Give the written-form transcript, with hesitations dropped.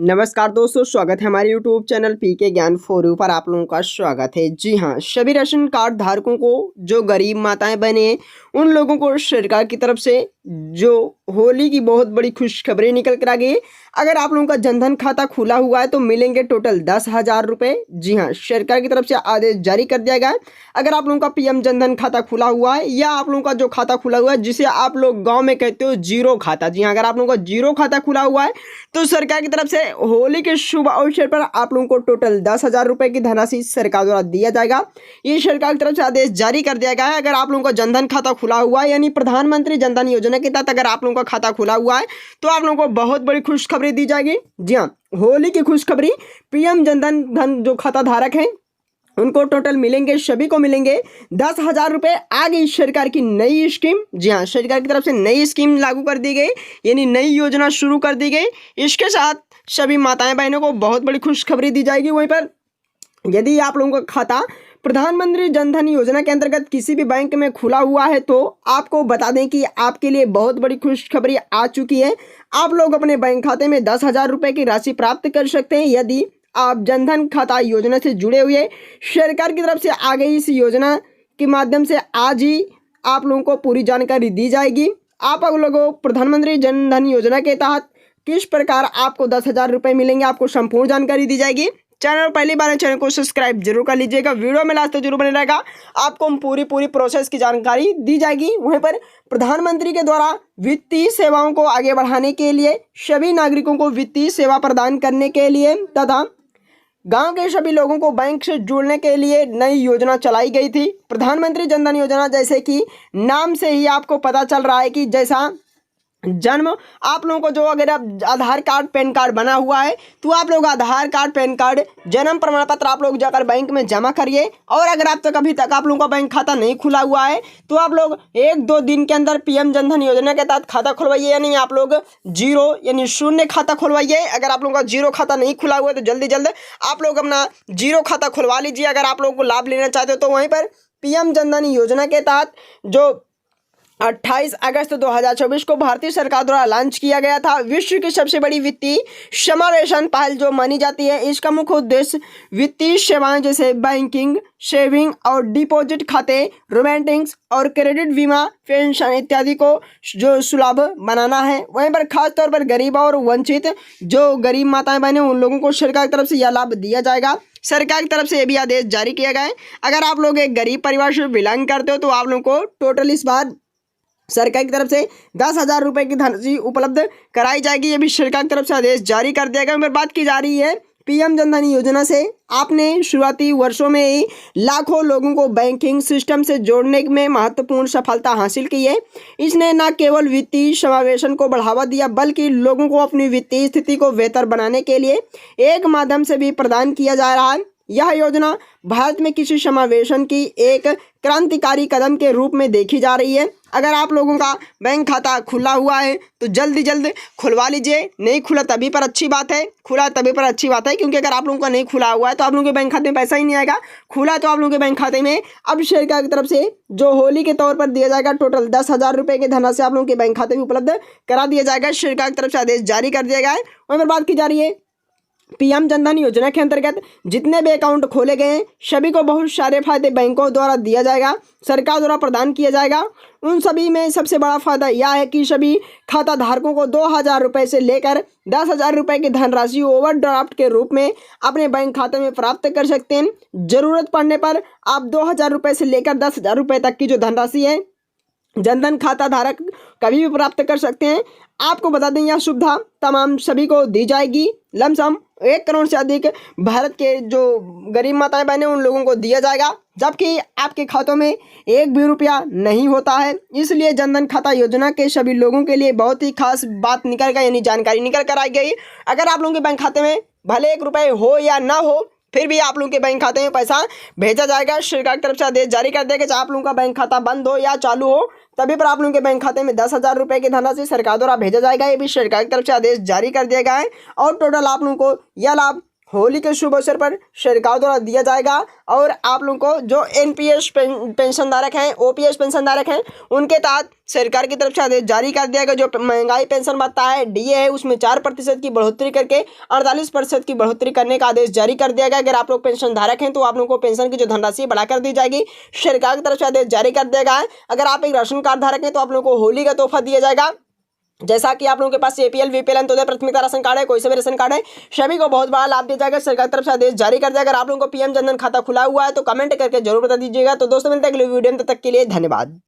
नमस्कार दोस्तों, स्वागत है हमारे YouTube चैनल पीके ज्ञान फॉर यू पर। आप लोगों का स्वागत है। जी हाँ, सभी राशन कार्ड धारकों को, जो गरीब माताएं बहनें हैं, उन लोगों को सरकार की तरफ से जो होली की बहुत बड़ी खुशखबरी निकल कर आ गई है। अगर आप लोगों का जनधन खाता खुला हुआ है तो मिलेंगे टोटल 10,000 रुपये। जी हाँ, सरकार की तरफ से आदेश जारी कर दिया गया है। अगर आप लोगों का पीएम जनधन खाता खुला हुआ है या आप लोगों का जो खाता खुला हुआ है जिसे आप लोग गाँव में कहते हो जीरो खाता, जी हाँ, अगर आप लोगों का जीरो खाता खुला हुआ है तो सरकार की तरफ से होली के शुभ अवसर पर आप लोगों को टोटल 10,000 रुपये की धनराशि सरकार द्वारा दिया जाएगा। ये सरकार की तरफ से आदेश जारी कर दिया गया है। अगर आप लोगों का जनधन खाता खुला हुआ है, यानी प्रधानमंत्री जनधन योजना के तहत अगर आप लोगों का खाता खुला हुआ है तो आप लोगों को बहुत बड़ी खुशखबरी दी जाएगी। जी हाँ, होली की खुशखबरी। पीएम जनधन धन जो खाता धारक है उनको टोटल मिलेंगे, सभी को मिलेंगे 10,000 रुपये। आ गई सरकार की नई स्कीम। जी हाँ, सरकार की तरफ से नई स्कीम लागू कर दी गई, यानी नई योजना शुरू कर दी गई। इसके साथ सभी माताएं बहनों को बहुत बड़ी खुशखबरी दी जाएगी। वहीं पर यदि आप लोगों का खाता प्रधानमंत्री जनधन योजना के अंतर्गत किसी भी बैंक में खुला हुआ है तो आपको बता दें कि आपके लिए बहुत बड़ी खुशखबरी आ चुकी है। आप लोग अपने बैंक खाते में 10,000 रुपये की राशि प्राप्त कर सकते हैं यदि आप जनधन खाता योजना से जुड़े हुए। सरकार की तरफ से आ गई इस योजना के माध्यम से आज ही आप लोगों को पूरी जानकारी दी जाएगी। आप लोगों को प्रधानमंत्री जनधन योजना के तहत किस प्रकार आपको 10,000 रुपये मिलेंगे, आपको संपूर्ण जानकारी दी जाएगी। चैनल पहली बार है, चैनल को सब्सक्राइब जरूर कर लीजिएगा। वीडियो में लास्ट तक जरूर बने रहेगा, आपको पूरी प्रोसेस की जानकारी दी जाएगी। वहीं पर प्रधानमंत्री के द्वारा वित्तीय सेवाओं को आगे बढ़ाने के लिए, सभी नागरिकों को वित्तीय सेवा प्रदान करने के लिए तथा गांव के सभी लोगों को बैंक से जुड़ने के लिए नई योजना चलाई गई थी, प्रधानमंत्री जनधन योजना। जैसे कि नाम से ही आपको पता चल रहा है कि जैसा जन्म आप लोगों को जो अगर आप आधार कार्ड पैन कार्ड बना हुआ है तो आप लोग आधार कार्ड पैन कार्ड जन्म प्रमाण पत्र आप लोग जाकर बैंक में जमा करिए। और अगर आप तक अभी तक आप लोगों का बैंक खाता नहीं खुला हुआ है तो आप लोग 1-2 दिन के अंदर पीएम जनधन योजना के तहत खाता खुलवाइए, यानी आप लोग जीरो यानी शून्य खाता खुलवाइए। अगर आप लोगों का जीरो खाता नहीं खुला हुआ है तो जल्दी जल्द आप लोग अपना जीरो खाता खुलवा लीजिए अगर आप लोगों को लाभ लेना चाहते हो। तो वहीं पर पीएम जनधन योजना के तहत जो 28 अगस्त 2024 को भारतीय सरकार द्वारा लॉन्च किया गया था, विश्व की सबसे बड़ी वित्तीय समावेशन पहल जो मानी जाती है। इसका मुख्य उद्देश्य वित्तीय सेवाएं जैसे बैंकिंग, सेविंग और डिपॉजिट खाते, रेमिटेंस और क्रेडिट, बीमा, पेंशन इत्यादि को जो सुलभ बनाना है। वहीं पर खास तौर पर गरीब और वंचित जो गरीब माताएं बहनें उन लोगों को सरकार की तरफ से यह लाभ दिया जाएगा। सरकार की तरफ से ये भी आदेश जारी किया गया है। अगर आप लोग एक गरीब परिवार से बिलोंग करते हो तो आप लोगों को टोटल इस बार सरकार की तरफ से 10,000 रुपये की धनराशि उपलब्ध कराई जाएगी। ये भी सरकार की तरफ से आदेश जारी कर दिया गया। पर बात की जा रही है पीएम जनधन योजना से आपने शुरुआती वर्षों में ही लाखों लोगों को बैंकिंग सिस्टम से जोड़ने में महत्वपूर्ण सफलता हासिल की है। इसने न केवल वित्तीय समावेशन को बढ़ावा दिया बल्कि लोगों को अपनी वित्तीय स्थिति को बेहतर बनाने के लिए एक माध्यम से भी प्रदान किया जा रहा है। यह योजना भारत में किसी समावेशन की एक क्रांतिकारी कदम के रूप में देखी जा रही है। अगर आप लोगों का बैंक खाता खुला हुआ है तो जल्दी जल्द खुलवा लीजिए। नहीं खुला तभी पर अच्छी बात है, खुला तभी पर अच्छी बात है, क्योंकि अगर आप लोगों का नहीं खुला हुआ है तो आप लोगों के बैंक खाते में पैसा ही नहीं आएगा। खुला तो आप लोगों के बैंक खाते में अब सरकार की तरफ से जो होली के तौर पर दिया जाएगा टोटल 10,000 रुपये की धनराशि आप लोगों के बैंक खाते में उपलब्ध करा दिया जाएगा। सरकार की तरफ से आदेश जारी कर दिया गया है। वहीं पर बात की जा रही है पीएम जनधन योजना के अंतर्गत जितने भी अकाउंट खोले गए हैं सभी को बहुत सारे फायदे बैंकों द्वारा दिया जाएगा, सरकार द्वारा प्रदान किया जाएगा। उन सभी में सबसे बड़ा फायदा यह है कि सभी खाता धारकों को 2,000 रुपये से लेकर 10,000 रुपये की धनराशि ओवरड्राफ्ट के रूप में अपने बैंक खाते में प्राप्त कर सकते हैं। जरूरत पड़ने पर आप 2,000 रुपये से लेकर 10,000 रुपये तक की जो धनराशि है जनधन खाता धारक कभी भी प्राप्त कर सकते हैं। आपको बता दें यह सुविधा तमाम सभी को दी जाएगी। लमसम 1 करोड़ से अधिक भारत के जो गरीब माताएं बहनें उन लोगों को दिया जाएगा, जबकि आपके खातों में 1 भी रुपया नहीं होता है। इसलिए जनधन खाता योजना के सभी लोगों के लिए बहुत ही खास बात निकल गई, यानी जानकारी निकल कर आई गई। अगर आप लोगों के बैंक खाते में भले 1 रुपये हो या ना हो फिर भी आप लोगों के बैंक खाते में पैसा भेजा जाएगा। सरकार की तरफ से आदेश जारी कर देगा, चाहे आप लोगों का बैंक खाता बंद हो या चालू हो तभी पर आप लोगों के बैंक खाते में 10,000 रुपये की धनराशि सरकार द्वारा भेजा जाएगा। ये भी सरकार की तरफ से आदेश जारी कर दिया गया है। और टोटल आप लोगों को यह लाभ होली के शुभ अवसर पर सरकार द्वारा दिया जाएगा। और आप लोगों को जो एनपीएस पेंशनधारक हैं, ओपीएस पेंशनधारक हैं, उनके तहत सरकार की तरफ से आदेश जारी कर दिया गया। जो महंगाई पेंशन भत्ता है, डीए है, उसमें 4% की बढ़ोतरी करके 48% की बढ़ोतरी करने का आदेश जारी कर दिया गया। अगर आप लोग पेंशन धारक हैं तो आप लोगों को पेंशन की जो धनराशि बढ़ाकर दी जाएगी, सरकार की तरफ से आदेश जारी कर दिया गया है। अगर आप एक राशन कार्ड धारक हैं तो आप लोगों को होली का तोहफा दिया जाएगा। जैसा कि आप लोगों के पास एपीएल, बीपीएल, अंत्योदय, प्राथमिकता राशन कार्ड है, कोई सा भी राशन कार्ड है, सभी को बहुत बड़ा लाभ दिया जाएगा। सरकार की तरफ से आदेश जारी कर दिया। अगर आप लोगों को पीएम जनधन खाता खुला हुआ है तो कमेंट करके जरूर बता दीजिएगा। तो दोस्तों मिलते हैं अगले वीडियो में, तब तक के लिए धन्यवाद।